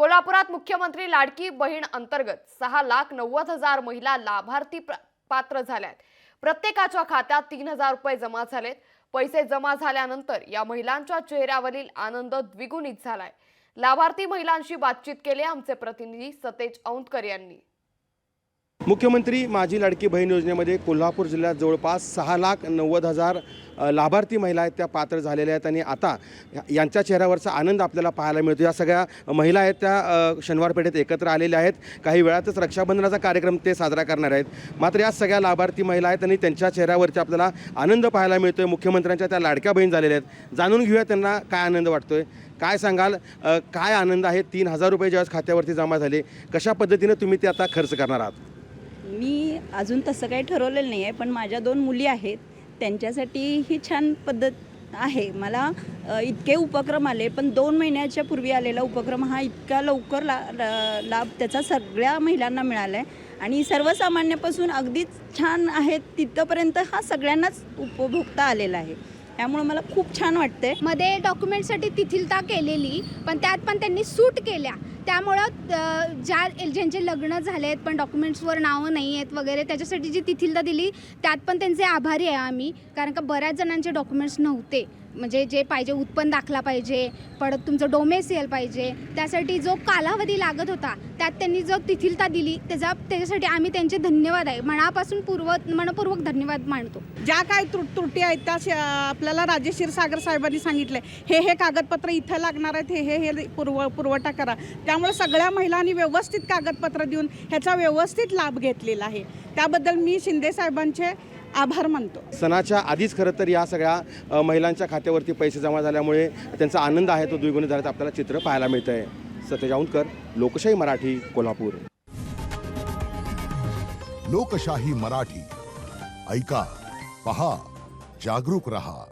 कोल्हापुरात मुख्यमंत्री लाडकी बहीण अंतर्गत 6,90,000 महिला लाभार्थी पात्र झाल्यात। प्रत्येकाच्या खात्यात 3,000 रुपये जमा झालेत। पैसे जमा झाल्यानंतर या महिलांच्या चेहऱ्यावरील आनंद द्विगुणित झालाय। लाभार्थी महिलांशी बातचीत केली आमचे प्रतिनिधी सतेज औंधकर यांनी। मुख्यमंत्री माझी लाडकी बहीण योजनेमध्ये कोल्हापूर जिल्ह्यात जवळपास 6,90,000 लाभार्थी महिला आहेत त्या पात्र झालेल्या आहेत आणि आता यांच्या चेहऱ्यावरचा आनंद आपल्याला पाहायला मिळतो। या सगळ्या महिला आहेत त्या शनिवार पेठेत एकत्र आलेल्या आहेत। काही वेळातच रक्षाबंधनाचा कार्यक्रम ते साजरा करणार आहेत। मात्र या सगळ्या लाभार्थी महिला आहेत आणि त्यांच्या चेहऱ्यावरती आपल्याला आनंद पाहायला मिळतोय। मुख्यमंत्र्यांच्या त्या लाडक्या बहीण झालेल्या आहेत। जाणून घेऊया त्यांना काय आनंद वाटतोय, काय सांगाल, काय आनंद आहे। 3,000 रुपये ज्यावेळेस खात्यावरती जमा झाले, कशा पद्धतीने तुम्ही ते आता खर्च करणार आहात? मी अजून तसं काही ठरवलेलं नाही आहे, पण माझ्या 2 मुली आहेत, त्यांच्यासाठी ही छान पद्धत आहे। मला इतके उपक्रम आले, पण 2 महिन्याच्या पूर्वी आलेला उपक्रम हा इतका लवकर लाभ त्याचा सगळ्या महिलांना मिळाला आहे आणि सर्वसामान्यापासून अगदीच छान आहेत तिथपर्यंत हा सगळ्यांनाच उपभोगता आलेला आहे। त्यामुळे मला खूप छान वाटते। मध्ये डॉक्युमेंटसाठी तिथिलता केलेली, पण त्यात पण त्यांनी सूट केल्या। त्यामुळं ज्यांचे लग्न झालेत पण डॉक्युमेंट्सवर नावं नाही आहेत वगैरे, त्याच्यासाठी जी तिथिलता दिली त्यात पण त्यांचे आभारी आहे आम्ही। कारण का बऱ्याच जणांचे डॉक्युमेंट्स नव्हते, म्हणजे जे पाहिजे उत्पन्न दाखला पाहिजे, परत तुमचं डोमेसियल पाहिजे, त्यासाठी जो कालावधी लागत होता त्यात त्यांनी जो तिथिलता दिली त्याच्यासाठी आम्ही त्यांचे धन्यवाद आहे, मनापासून मनपूर्वक धन्यवाद मानतो। ज्या काय त्रुटी आहेत त्या आपल्याला राजेश क्षीरसागर साहेबांनी सांगितले, हे कागदपत्र इथं लागणार आहेत, हे पुरवठा करा। त्यामुळे सगळ्या महिलांनी व्यवस्थित कागदपत्र देऊन ह्याचा व्यवस्थित लाभ घेतलेला आहे। त्याबद्दल मी शिंदे साहेबांचे आभार मानतो। सणाच्या आधीच खरं तर या सगळ्या महिलांच्या खात्यावरती पैसे जमा झाल्यामुळे त्यांचा आनंद आहे तो द्विगुणित झाल्याचं आपल्याला चित्र पाहायला मिळतं आहे। सतेज औंधकर, लोकशाही मराठी, कोल्हापूर। लोकशाही मराठी, ऐका, पहा, जागरूक रहा।